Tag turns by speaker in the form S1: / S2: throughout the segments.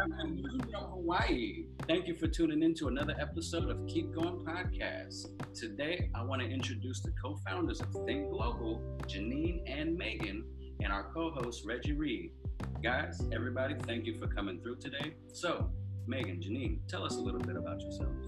S1: from Hawaii. Thank you for tuning in to another episode of Keep Going Podcast. Today, I want to introduce the co-founders of Thynk Global, Jeanine and Maghan, and our co-host, Reggie Reed. Guys, everybody, thank you for coming through today. So, Maghan, Jeanine, tell us a little bit about yourselves.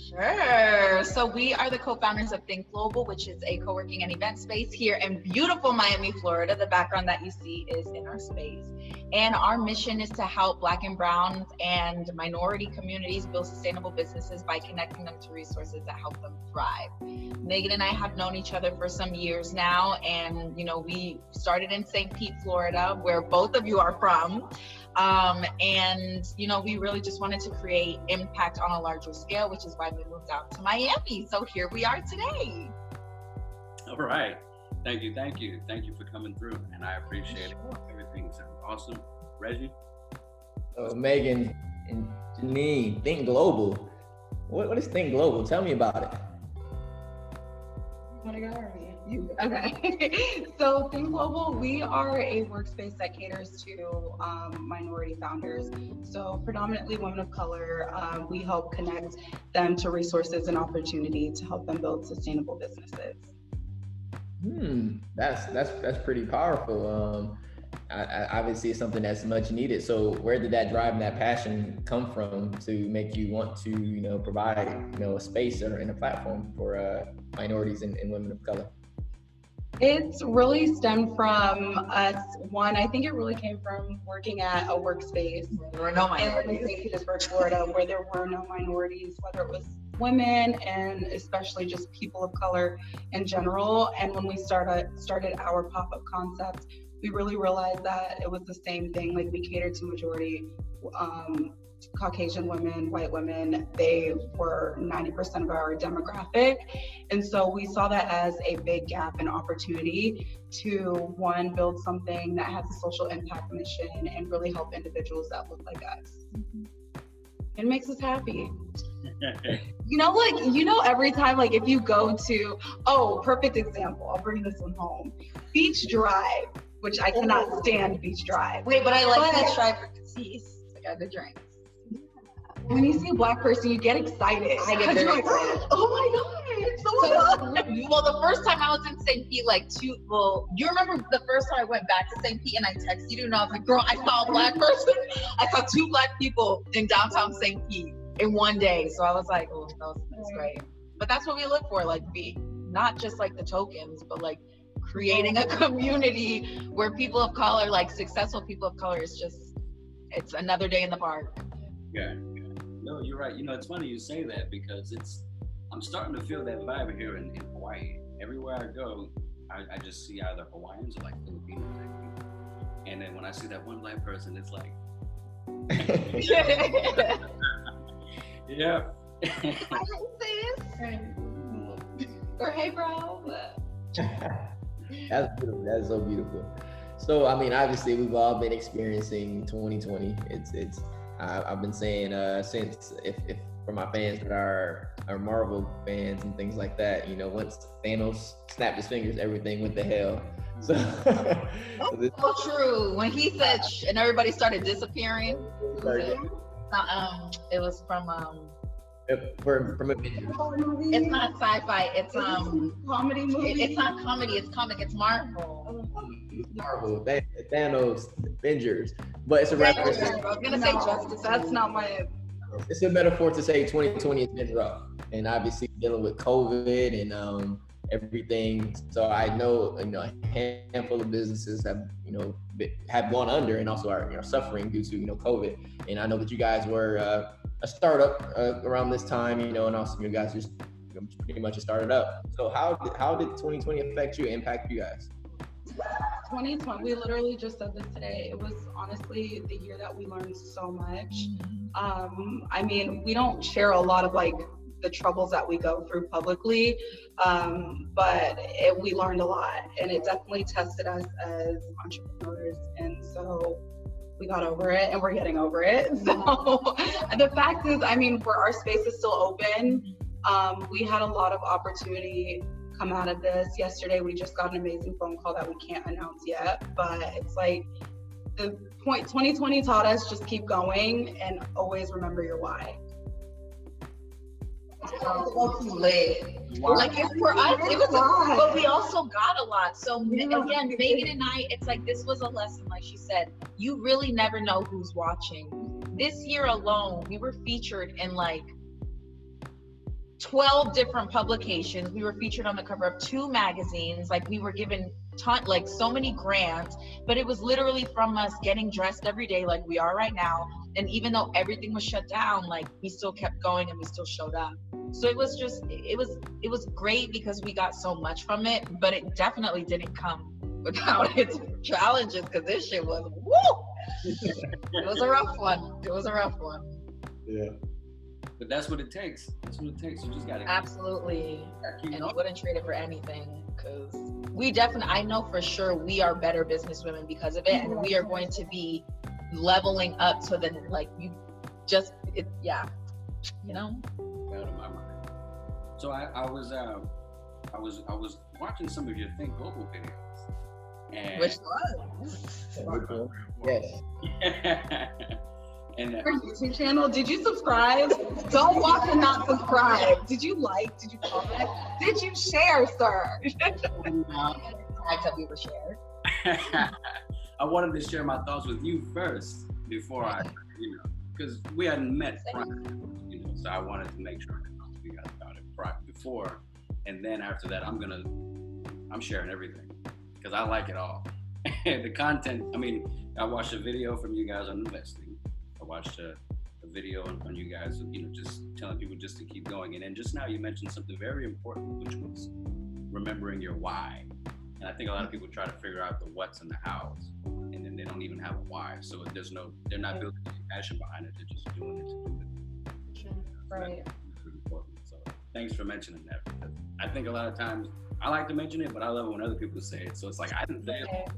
S2: Sure. So we are the co-founders of Thynk Global, which is a co-working and event space here in beautiful Miami, Florida. The background that you see is in our space. And our mission is to help Black and Brown and minority communities build sustainable businesses by connecting them to resources that help them thrive. Maghan and I have known each other for some years now. And, we started in St. Pete, Florida, where both of you are from. We really just wanted to create impact on a larger scale, which is why we moved out to Miami. So here we are today.
S1: All right. Thank you for coming through, and I appreciate it. Everything sounds awesome. Reggie?
S3: Maghan and Jeanine, Thynk Global. What is Thynk Global? Tell me about it.
S4: Want to go or me? You. Okay. So Thynk Global, we are a workspace that caters to minority founders. So predominantly women of color. We help connect them to resources and opportunity to help them build sustainable businesses.
S3: That's pretty powerful. Obviously, it's something that's much needed. So, where did that drive and that passion come from to make you want to, provide, a space and a platform for minorities and women of color?
S4: It's really stemmed from us. One, I think it really came from working at a workspace.
S2: There were no minorities.
S4: In St. Petersburg, Florida, where there were no minorities, whether it was women and especially just people of color in general. And when we started our pop-up concept, we really realized that it was the same thing. Like, we catered to majority Caucasian women, white women. They were 90% of our demographic. And so we saw that as a big gap and opportunity to, one, build something that has a social impact mission and really help individuals that look like us. It makes us happy. Every time, if you go to, perfect example, I'll bring this one home. Beach Drive, which I cannot stand Beach Drive.
S2: Wait, but I like that Drive for Cassis. I got good drinks.
S4: When you see a Black person, you get excited.
S2: I get very excited.
S4: Oh my God, it's so fun.
S2: Well, the first time I was in St. Pete, you remember the first time I went back to St. Pete and I texted you and I was like, girl, I saw a Black person. I saw 2 Black people in downtown St. Pete in one day. So I was like, oh, that's great. But that's what we look for, be not just the tokens, but creating a community where people of color, successful people of color, it's another day in the park.
S1: Yeah. No, you're right. It's funny you say that because I'm starting to feel that vibe here in Hawaii. Everywhere I go, I just see either Hawaiians or Filipinos. And then when I see that one Black person, it's like, yeah.
S4: Hi, sis. Or hey, bro.
S3: That's beautiful. That's so beautiful. So, obviously, we've all been experiencing 2020. I've been saying since if for my fans that are Marvel fans and things like that, once Thanos snapped his fingers, everything went to hell. So
S2: that's so true. When he said and everybody started disappearing, it was from
S3: from Avengers.
S2: It's not sci-fi. It's
S4: comedy movie.
S2: It's not comedy. It's comic. It's Marvel.
S3: Marvel, Thanos, Avengers, but it's a reference.
S2: I was gonna say Justice.
S4: That's not my.
S3: It's a metaphor to say 2020 has been rough, and obviously dealing with COVID and everything. So I know a handful of businesses have gone under and also are suffering due to COVID. And I know that you guys were a startup around this time, and also you guys just pretty much started up. So how did 2020 affect you, impact you guys?
S4: 2020, we literally just said this today. It was honestly the year that we learned so much. We don't share a lot of the troubles that we go through publicly, but we learned a lot, and it definitely tested us as entrepreneurs. And so we got over it, and we're getting over it. So the fact is, where our space is still open, we had a lot of opportunity come out of this. Yesterday, we just got an amazing phone call that we can't announce yet, but it's the point 2020 taught us, just keep going and always remember your why.
S2: Lit.
S1: Wow.
S2: Like for us, it was, but we also got a lot. So again, Maghan and I, it's like this was a lesson. Like she said, you really never know who's watching. This year alone, we were featured in like 12 different publications. We were featured on the cover of 2 magazines. Like we were given like so many grants, but it was literally from us getting dressed every day like we are right now. And even though everything was shut down, like we still kept going and we still showed up. So it was just, it was great because we got so much from it, but it definitely didn't come without its challenges, because this shit was, woo! It was a rough one. It was a rough one.
S3: Yeah.
S1: But that's what it takes. That's what it takes. You just gotta
S2: Absolutely.
S1: keep
S2: And
S1: going.
S2: wouldn't trade it for anything, because we definitely, I know for sure we are better businesswomen because of it, and we are going to be leveling up so that like you just you know.
S1: Out of my mind. So I was watching some of your Thynk Global videos. And
S2: Which one?
S3: Yes.
S1: and
S4: Our YouTube channel, did you subscribe? Don't walk and not subscribe. Did you like? Did you comment? Did you share, sir?
S2: I thought we were shared.
S1: I wanted to share my thoughts with you first before I, because we hadn't met prior, so I wanted to make sure I could talk to you guys about it before, and then after that, I'm sharing everything because I like it all. The content, I mean, I watched a video from you guys on investing. I watched a video on you guys, just telling people just to keep going. And then just now you mentioned something very important, which was remembering your why. And I think a lot of people try to figure out the what's and the hows, and then they don't even have a why. So they're not building any passion behind it. They're just doing it to do it.
S4: Right.
S1: That's really important. So thanks for mentioning that, because I think a lot of times I like to mention it, but I love it when other people say it. So it's like I didn't say it.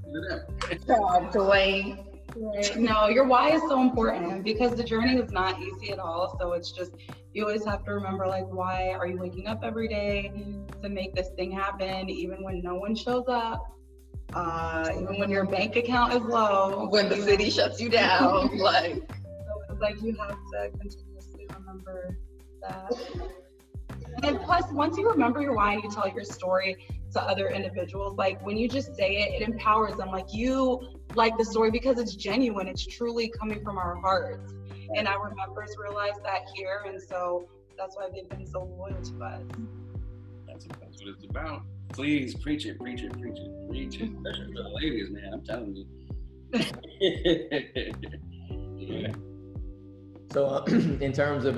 S2: Dwayne.
S4: Right. No, your why is so important because the journey is not easy at all. So it's just, you always have to remember, like, why are you waking up every day to make this thing happen, even when no one shows up, even when your bank account is low,
S2: When the city shuts you down, like.
S4: So it's like you have to continuously remember that. And plus, once you remember your why and you tell your story to other individuals, like when you just say it, it empowers them. Like you like the story because it's genuine. It's truly coming from our hearts. And our members realize that here. And so that's why they've been so loyal to us.
S1: That's what it's about. Please preach it, preach it, preach it, preach it. Especially for the ladies, man. I'm telling you. Yeah.
S3: So in terms of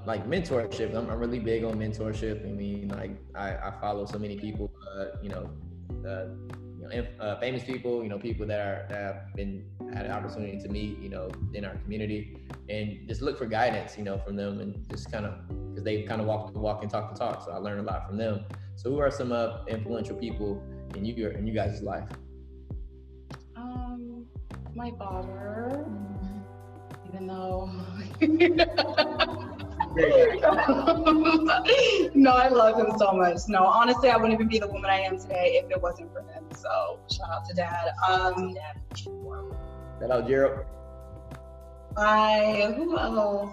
S3: like mentorship, I'm really big on mentorship. I mean, like I follow so many people, famous people, people that have had an opportunity to meet, in our community, and just look for guidance, from them, and just kind of, because they kind of walk the walk and talk the talk. So I learned a lot from them. So who are some influential people in you guys' life?
S4: My father. Even though no, I love him so much. No, honestly, I wouldn't even be the woman I am today if it wasn't for him. So shout out to Dad.
S3: Shout out Gerald.
S4: Who else?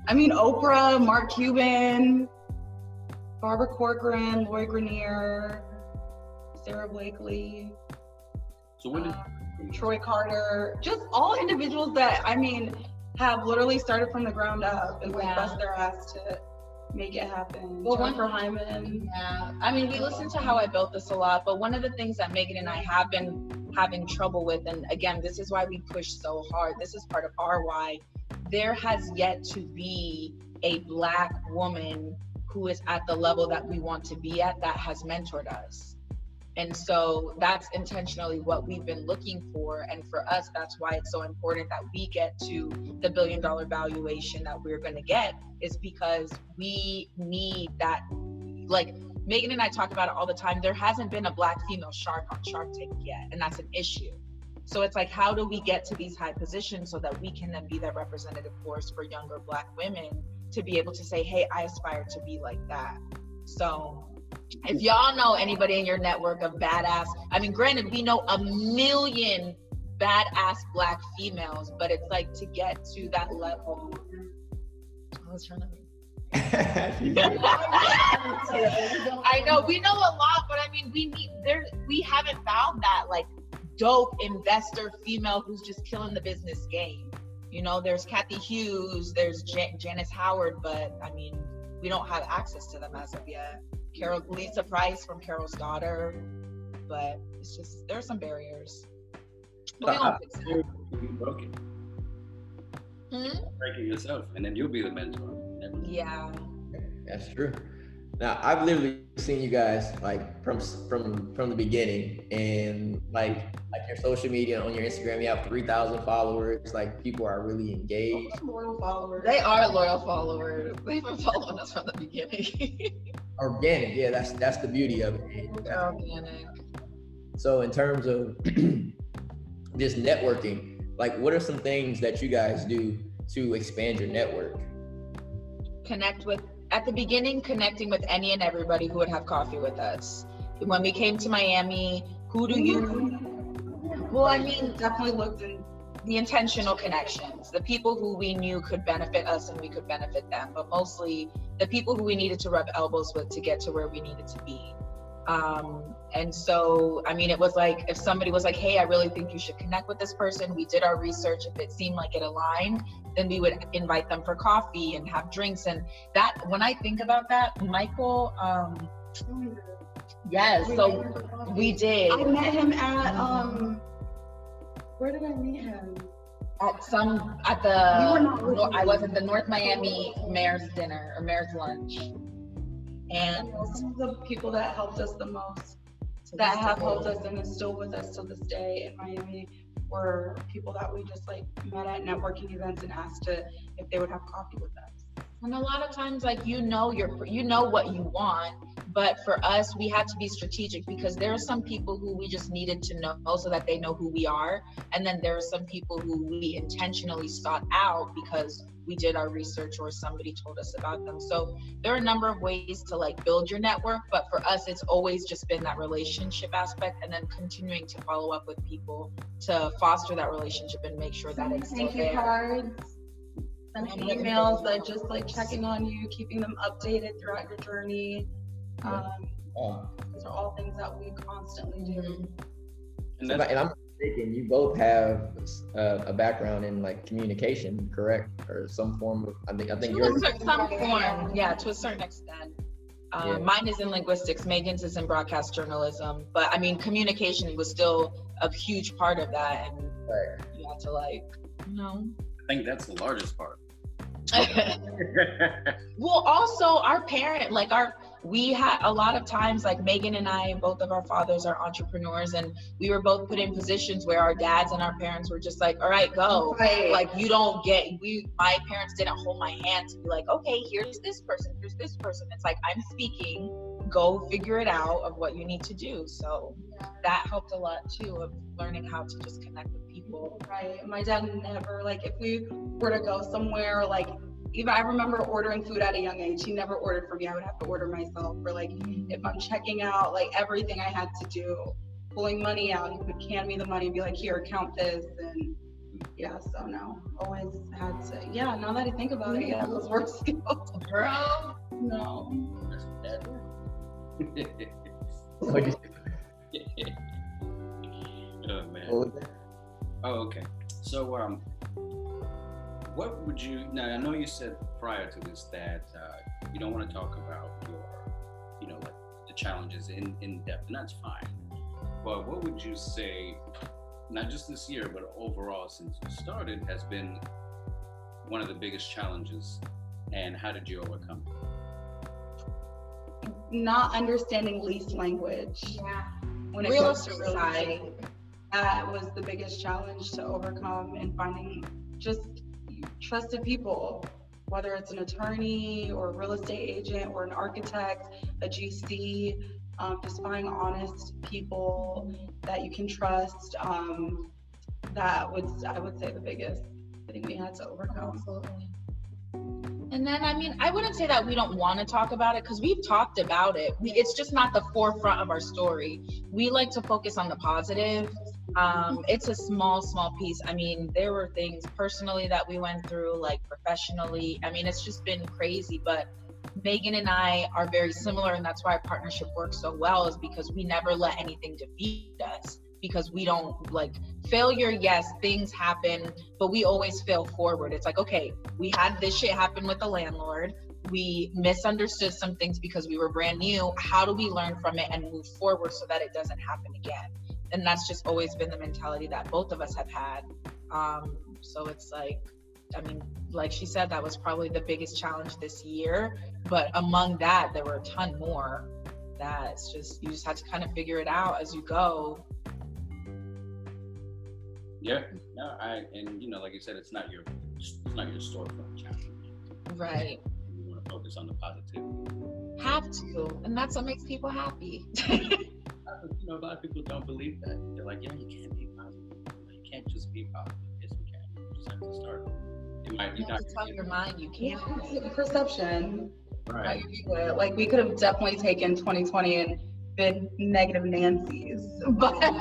S4: I mean, Oprah, Mark Cuban, Barbara Corcoran, Lloyd Grenier, Sarah Blakely.
S1: So when did
S4: Troy Carter, just all individuals that, have literally started from the ground up and bust their ass to make it happen.
S2: Well,
S4: Jennifer Hyman.
S2: Yeah, we listen to How I Built This a lot, but one of the things that Maghan and I have been having trouble with, and again, this is why we push so hard, this is part of our why, there has yet to be a Black woman who is at the level that we want to be at that has mentored us. And so that's intentionally what we've been looking for. And for us, that's why it's so important that we get to the $1 billion valuation that we're going to get, is because we need that. Like Maghan and I talk about it all the time. There hasn't been a Black female shark on Shark Tank yet. And that's an issue. So it's like, how do we get to these high positions so that we can then be that representative force for younger Black women to be able to say, hey, I aspire to be like that. So if y'all know anybody in your network of badass, granted, we know a million badass Black females, but it's like to get to that level. I was trying to. I know we know a lot, but I mean we haven't found that like dope investor female who's just killing the business game. You know, there's Kathy Hughes, there's Janice Howard, but I mean we don't have access to them as of yet. Lisa Price from Carol's Daughter, but it's just there are some barriers. But we won't fix it.
S1: You broke it. Break it yourself, and then you'll be the mentor.
S2: Yeah,
S3: that's true. Now I've literally seen you guys like from the beginning, and like your social media on your Instagram, you have 3,000 followers. Like people are really engaged.
S4: Loyal followers.
S2: they are loyal followers. They've been following us from the beginning.
S3: Organic, yeah, that's the beauty of it.
S2: They're organic.
S3: So in terms of just networking, like what are some things that you guys do to expand your network?
S2: At the beginning, connecting with any and everybody who would have coffee with us. When we came to Miami, well, I mean,
S4: definitely looked in
S2: the intentional connections, the people who we knew could benefit us and we could benefit them, but mostly the people who we needed to rub elbows with to get to where we needed to be. And so, I mean, it was like, if somebody was like, hey, I really think you should connect with this person, we did our research. If it seemed like it aligned, then we would invite them for coffee and have drinks. And that, when I think about that, Michael, yes, so we did.
S4: I met him at, where did I meet him?
S2: I was at the North Miami Mayor's dinner or Mayor's lunch. And
S4: some of the people that helped us the most, that have helped us and is still with us to this day in Miami, were people that we just like met at networking events and asked if they would have coffee with us.
S2: And a lot of times, like, you know what you want, but for us, we had to be strategic because there are some people who we just needed to know so that they know who we are. And then there are some people who we intentionally sought out because we did our research or somebody told us about them. So there are a number of ways to like build your network, but for us, it's always just been that relationship aspect and then continuing to follow up with people to foster that relationship and make sure that it's still
S4: Thank you
S2: there.
S4: cards. And emails that just like checking on you, keeping them updated throughout your journey. Those are all things that we constantly do.
S3: And I'm mistaken, you both have a background in like communication, correct? Or some form of, I think yours.
S2: Some form, yeah, to a certain extent. Mine is in linguistics, Megan's is in broadcast journalism. But I mean, communication was still a huge part of that. And you had to like,
S1: I think that's the largest part.
S2: Well, also our parent, like we had a lot of times, like Megan and I, both of our fathers are entrepreneurs, and we were both put in positions where our dads and our parents were just like, all right, go.
S4: Right.
S2: Like my parents didn't hold my hand to be like, okay, here's this person. It's like, I'm speaking, go figure it out of what you need to do. So that helped a lot too, of learning how to just connect with people.
S4: Right. My dad never, like, if we were to go somewhere, like, even I remember ordering food at a young age. He never ordered for me. I would have to order myself. Or like, if I'm checking out, like everything I had to do, pulling money out, he would can me the money and be like, here, count this. And so no, always had to. Yeah, now that I think about it, those work skills.
S2: Girl,
S4: no.
S1: Oh man. Oh, okay. So what would you, now I know you said prior to this that you don't want to talk about your, like the challenges in depth, and that's fine. But what would you say, not just this year, but overall since you started, has been one of the biggest challenges, and how did you overcome it?
S4: Not understanding lease language.
S2: Yeah.
S4: When it comes to real estate, that was the biggest challenge to overcome, and finding just trusted people, whether it's an attorney or a real estate agent or an architect, a GC, just finding honest people that you can trust. That was, I would say, the biggest thing we had to overcome.
S2: Absolutely. And then, I mean, I wouldn't say that we don't want to talk about it, because we've talked about it. It's just not the forefront of our story. We like to focus on the positive It's a small piece. I mean, there were things personally that we went through, like professionally. I mean, it's just been crazy, but Maghan and I are very similar, and that's why our partnership works so well, is because we never let anything defeat us, because we don't like failure. Yes, things happen, but we always fail forward. It's like, okay, we had this shit happen with the landlord. We misunderstood some things because we were brand new. How do we learn from it and move forward so that it doesn't happen again? And that's just always been the mentality that both of us have had. So it's like, I mean, like she said, that was probably the biggest challenge this year. But among that, there were a ton more. That's just, you just had to kind of figure it out as you go.
S1: Yeah, no, and you know, like you said, it's not your storefront challenge.
S2: Right.
S1: You want to focus on the positive.
S2: Have to, and that's what makes people happy.
S1: You know, a lot of people don't believe that. They're like, yeah, you can't be positive. You can't just be positive. Yes, you can. You just have to start. You have to
S2: tell your mind you can't.
S4: Yeah, perception.
S1: Right.
S4: Like, we could have definitely taken 2020 and been negative Nancy's, but that's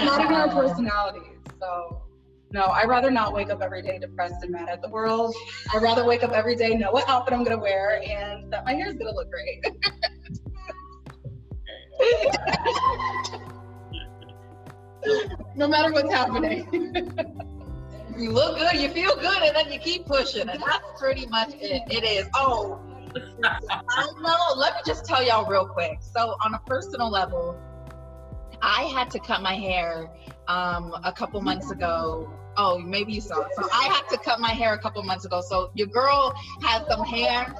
S4: not in our personalities. So, no, I'd rather not wake up every day depressed and mad at the world. I'd rather wake up every day, know what outfit I'm gonna wear, and that my hair's gonna look great. No matter what's happening.
S2: You look good, you feel good, and then you keep pushing, and that's pretty much it. It is. Oh, I know. Let me just tell y'all real quick. So on a personal level, I had to cut my hair a couple months ago. Oh, maybe you saw it. So I had to cut my hair a couple months ago. So your girl has some hair.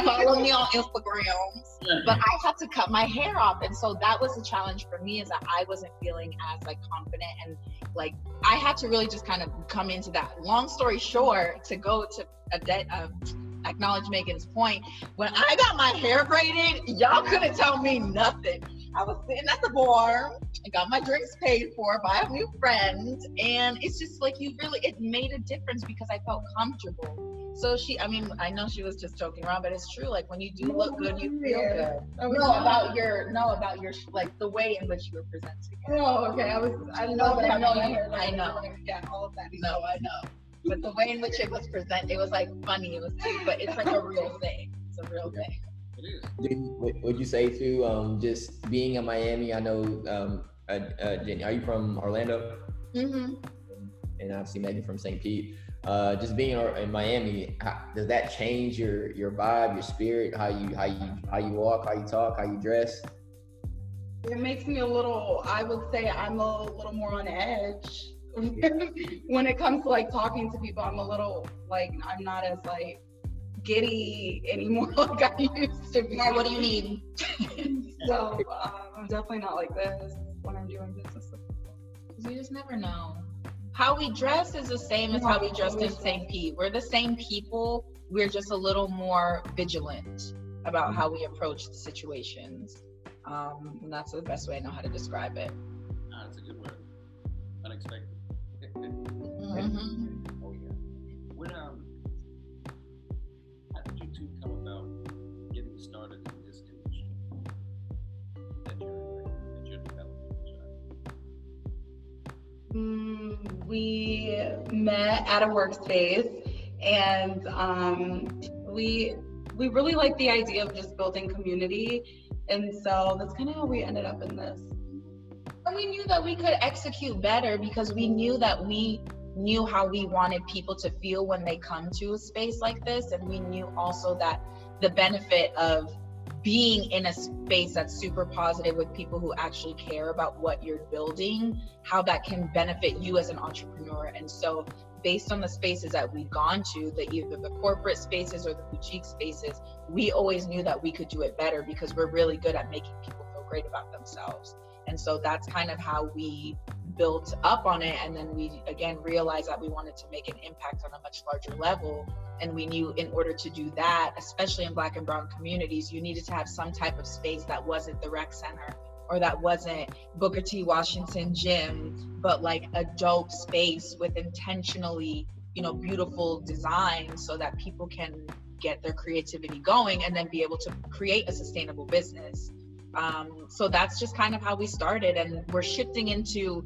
S2: Follow me on Instagram. But I had to cut my hair off. And so that was a challenge for me, is that I wasn't feeling as like confident, and like I had to really just kind of come into that. Long story short, to go to acknowledge Megan's point, when I got my hair braided, y'all couldn't tell me nothing. I was sitting at the bar, I got my drinks paid for by a new friend, and it's just like, it made a difference because I felt comfortable. So I I know she was just joking around, but it's true. Like, when you do look good, you feel good. About your like the way in which you were presenting.
S4: Oh, okay. I know.
S2: Yeah, all of that. No, I know. But the way in which it was presented, it was like funny, it was cute, but it's like a real thing. It's a real thing.
S1: It is.
S3: Would you say too, just being in Miami, I know, Jenny, are you from Orlando?
S2: Mm-hmm.
S3: And obviously Megan from St. Pete. Just being in Miami, does that change your vibe, your spirit, how you walk, how you talk, how you dress?
S4: It makes me I would say I'm a little more on edge. When it comes to like talking to people, I'm a little like, I'm not as like giddy anymore like I used to be.
S2: Yeah, what do you need?
S4: So I'm definitely not like this when I'm doing business with people.
S2: Because you just never know. How we dress is the same as how we dressed in St. Pete. We're the same people. We're just a little more vigilant about how we approach the situations. And that's the best way I know how to describe it.
S1: That's a good word. Unexpected.
S2: Mm-hmm.
S1: Oh yeah. How did you two come about getting started in this industry that you're developing?
S4: We met at a workspace, and we really like the idea of just building community, and so that's kind of how we ended up in this.
S2: And we knew that we could execute better because we knew that we knew how we wanted people to feel when they come to a space like this. And we knew also that the benefit of being in a space that's super positive with people who actually care about what you're building, how that can benefit you as an entrepreneur. And so based on the spaces that we've gone to, either the corporate spaces or the boutique spaces, we always knew that we could do it better because we're really good at making people feel great about themselves. And so that's kind of how we built up on it. And then we, again, realized that we wanted to make an impact on a much larger level. And we knew in order to do that, especially in Black and Brown communities, you needed to have some type of space that wasn't the rec center or that wasn't Booker T. Washington gym, but like a dope space with intentionally, beautiful design so that people can get their creativity going and then be able to create a sustainable business. So that's just kind of how we started, and we're shifting into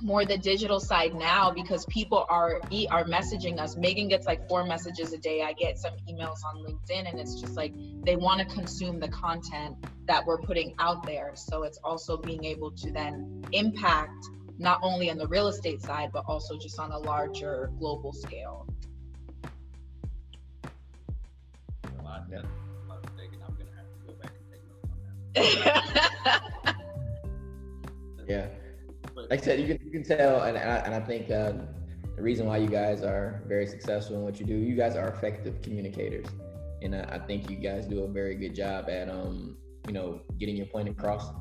S2: more the digital side now, because people are messaging us. Megan gets like 4 messages a day. I get some emails on LinkedIn, and it's just like they want to consume the content that we're putting out there. So it's also being able to then impact not only on the real estate side, but also just on a larger global scale.
S1: Yeah. I'm gonna have to go back and take notes on that.
S3: Yeah. Like I said, you can tell, and I think the reason why you guys are very successful in what you do, you guys are effective communicators, and I think you guys do a very good job at getting your point across,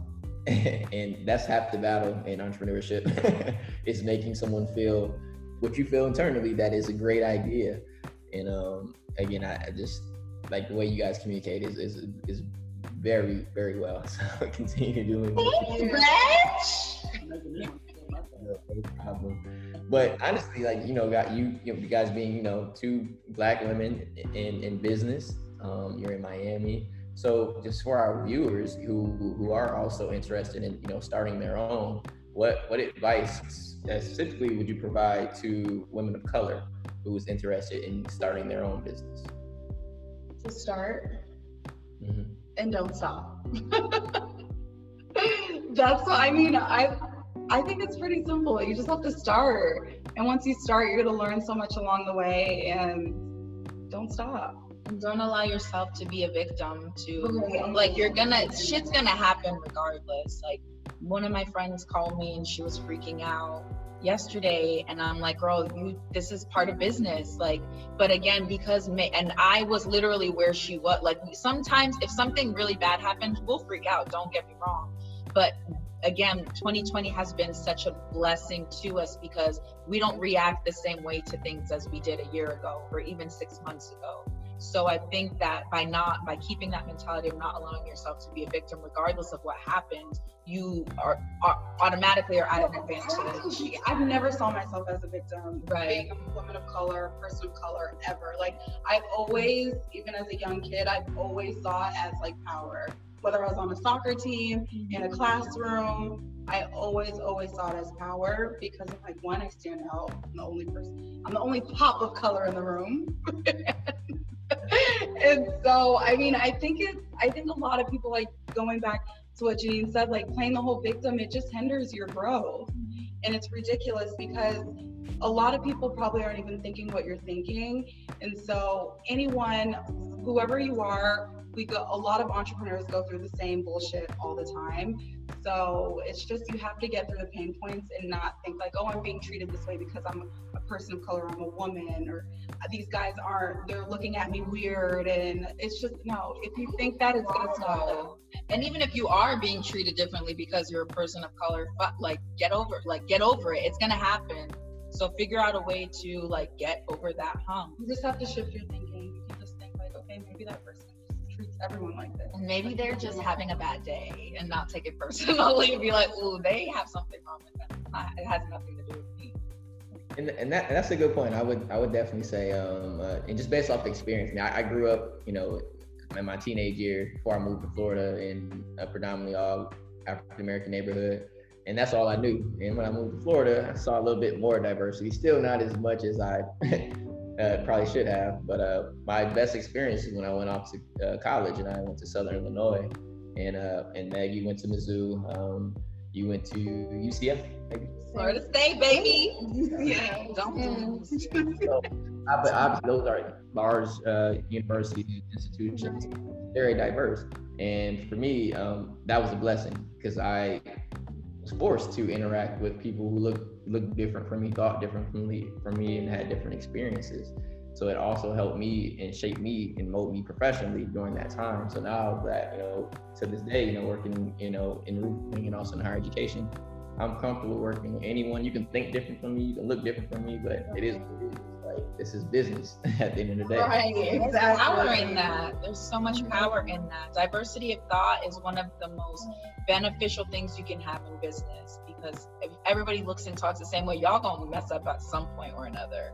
S3: and that's half the battle in entrepreneurship. Is making someone feel what you feel internally, that is a great idea. And again, I just like the way you guys communicate is very, very well. So continue doing no problem. But honestly, like, got you guys being, 2 Black women in business. You're in Miami. So just for our viewers who are also interested in, starting their own, what advice specifically would you provide to women of color who is interested in starting their own business?
S4: To start and don't stop. That's what I mean. I think it's pretty simple. You just have to start. And once you start, you're going to learn so much along the way, and don't stop.
S2: And don't allow yourself to be a victim to, like, shit's gonna happen regardless. Like, one of my friends called me and she was freaking out yesterday, and I'm like, girl, this is part of business. Like, but again, and I was literally where she was. Like, sometimes if something really bad happens, we'll freak out, don't get me wrong. But again, 2020 has been such a blessing to us because we don't react the same way to things as we did a year ago or even 6 months ago. So I think that by keeping that mentality of not allowing yourself to be a victim, regardless of what happens, you are automatically at an advantage.
S4: I've never saw myself as a victim,
S2: right?
S4: Being a woman of color, person of color, ever. Like, I've always, even as a young kid, I've always saw it as like power. Whether I was on a soccer team, in a classroom, I always saw it as power because of, like, one, I stand out. I'm the only pop of color in the room. And so, I mean, I think a lot of people, like, going back to what Jeanine said, like, playing the whole victim, it just hinders your growth. And it's ridiculous because a lot of people probably aren't even thinking what you're thinking. And so anyone, whoever you are, a lot of entrepreneurs go through the same bullshit all the time. So it's just, you have to get through the pain points and not think like, oh, I'm being treated this way because I'm a person of color, I'm a woman, or these guys they're looking at me weird. And it's just, no, if you think that, it's gonna stop.
S2: And even if you are being treated differently because you're a person of color, like, get over it. It's gonna happen. So figure out a way to, like, get over that hump.
S4: You just have to shift your thinking. You can just think like, okay, maybe that person treats everyone like this.
S2: And maybe they're just having a bad day and not take it personally and be like, oh, they have something wrong with them. It has nothing to do with me.
S3: And that's a good point. I would definitely say, and just based off experience, I mean, I grew up, in my teenage year before I moved to Florida in a predominantly all African American neighborhood. And that's all I knew. And when I moved to Florida, I saw a little bit more diversity, still not as much as I probably should have. But my best experience is when I went off to college, and I went to Southern Illinois. And Meg, you went to Mizzou. You went to UCF, maybe?
S2: Florida State, baby.
S4: Yeah, don't.
S3: So, obviously, those are large universities, institutions, very diverse. And for me, that was a blessing because I was forced to interact with people who looked different from me, thought different from me, and had different experiences. So it also helped me and shaped me and mold me professionally during that time. So now that, to this day, working, in roofing and also in higher education, I'm comfortable working with anyone. You can think different from me, you can look different from me, but it is what it is. Like, this is business at the end of the day.
S2: Right, there's power in that. There's so much power in that. Diversity of thought is one of the most beneficial things you can have in business, because if everybody looks and talks the same way, y'all gonna mess up at some point or another.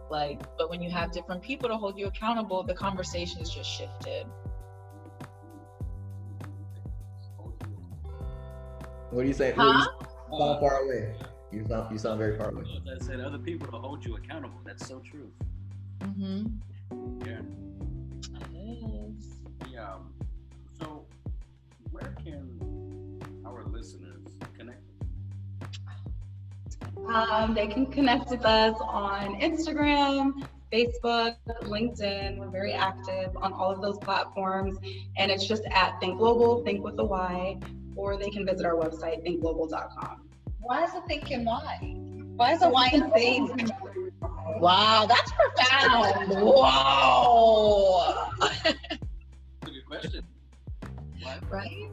S2: But when you have different people to hold you accountable, the conversation's just shifted.
S3: What do you say?
S2: Huh?
S3: How far away? You sound very far away.
S1: As I said, other people to hold you accountable. That's so true.
S2: Mm-hmm.
S1: Yeah.
S2: It is.
S1: Yeah. So, where can our listeners connect?
S4: They can connect with us on Instagram, Facebook, LinkedIn. We're very active on all of those platforms. And it's just at Thynk Global, Thynk with a Y, or they can visit our website, thinkglobal.com.
S2: Why is it thinking why? Why is it why in Thynk? Wow, that's profound. Whoa.
S1: That's a good question. What?
S2: Right?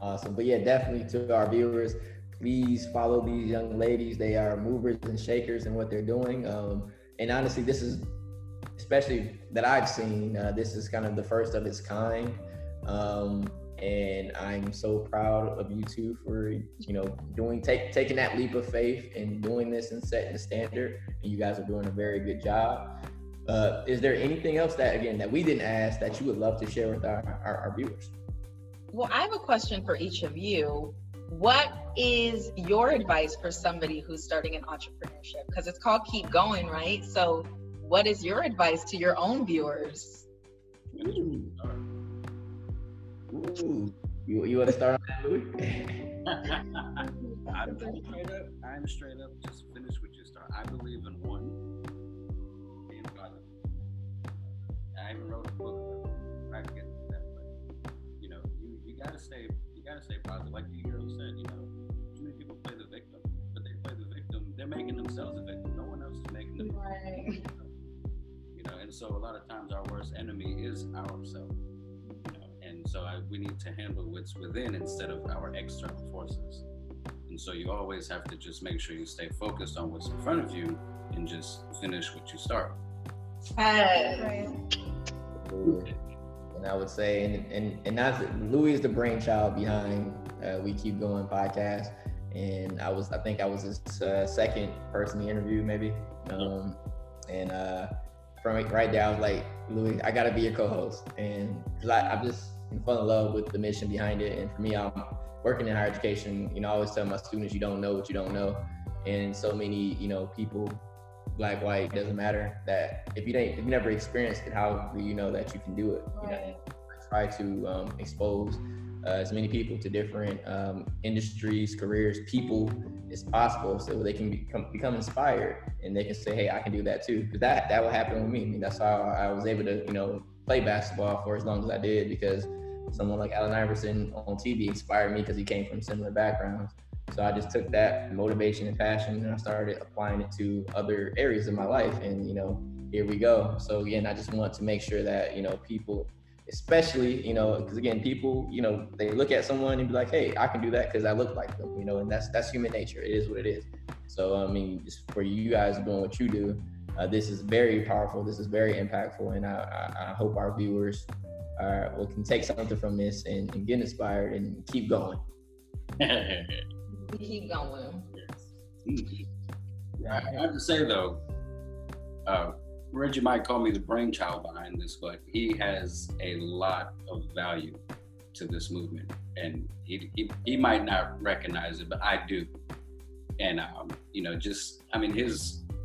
S3: Awesome. But yeah, definitely to our viewers, please follow these young ladies. They are movers and shakers in what they're doing. And honestly, this is, especially that I've seen, this is kind of the first of its kind. And I'm so proud of you two for, taking that leap of faith and doing this and setting the standard. And you guys are doing a very good job. Is there anything else that we didn't ask that you would love to share with our viewers?
S2: Well, I have a question for each of you. What is your advice for somebody who's starting an entrepreneurship? Because it's called Keep Going, right? So what is your advice to your own viewers?
S3: Ooh. You want to start on that, Louis?
S1: I'm straight up. Just finish what you start. I believe in one, being positive. I even wrote a book. I can get to that, but you gotta stay positive. Like you girls said, too many people play the victim, but they play the victim. They're making themselves a victim. No one else is making them.
S2: Right.
S1: And so a lot of times our worst enemy is ourselves. And so we need to handle what's within instead of our external forces. And so you always have to just make sure you stay focused on what's in front of you and just finish what you start.
S2: Right.
S3: And I would say, and that's Louis is the brainchild behind We Keep Going podcast. And I think I was his second person he interviewed, maybe. And from right there, I was like, Louis, I gotta be your co-host. And because I'm just fell in love with the mission behind it. And for me, I'm working in higher education. I always tell my students, you don't know what you don't know. And so many, people, black, white, doesn't matter, that if you never experienced it, how do you know that you can do it? I try to expose as many people to different industries, careers, people as possible, so they can become inspired and they can say, hey, I can do that too. Because that will happen with me. I mean, that's how I was able to, play basketball for as long as I did, because someone like Allen Iverson on TV inspired me because he came from similar backgrounds. So I just took that motivation and passion and I started applying it to other areas of my life. And, here we go. So again, I just want to make sure that, people, especially, because again, people, they look at someone and be like, hey, I can do that because I look like them, and that's human nature. It is what it is. So, I mean, just for you guys doing what you do, this is very powerful. This is very impactful. And I hope our viewers can take something from this and get inspired and keep going.
S2: Keep going.
S1: I have to say though, Reggie might call me the brainchild behind this, but he has a lot of value to this movement, and he might not recognize it, but I do. And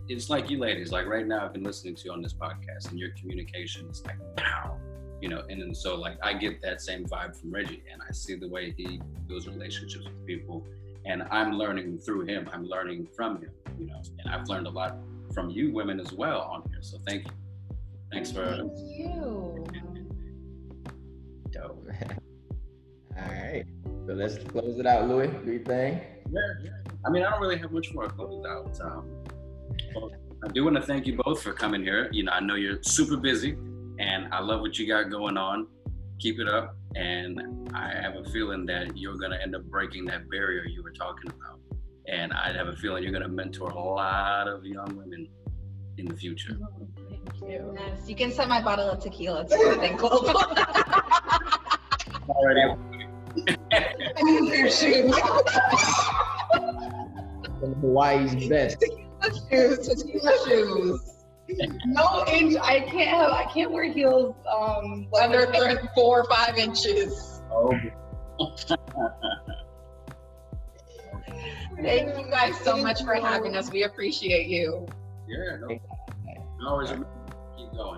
S1: it's like you ladies, like right now I've been listening to you on this podcast, and your communication is like pow, and then so like I get that same vibe from Reggie, and I see the way he builds relationships with people, and I'm learning through him, I'm learning from him, and I've learned a lot from you women as well on here. So thank you. Thanks for.
S2: Thank you.
S3: Dope. All right. So let's close it out, Louis. Do you think?
S1: Yeah. I mean, I don't really have much more to close out. I do want to thank you both for coming here. I know you're super busy, and I love what you got going on. Keep it up. And I have a feeling that you're going to end up breaking that barrier you were talking about. And I have a feeling you're going to mentor a lot of young women in the future.
S2: Thank you. Yes, you can send my bottle of tequila to Thynk Global.
S1: Already.
S2: Your shoes.
S3: Hawaii's best.
S2: Tequila shoes.
S4: No inch. I can't wear heels
S2: Under 4 or 5 inches.
S1: Oh.
S2: Thank you guys so much for having us. We appreciate you.
S1: Yeah, no, always remember, keep going.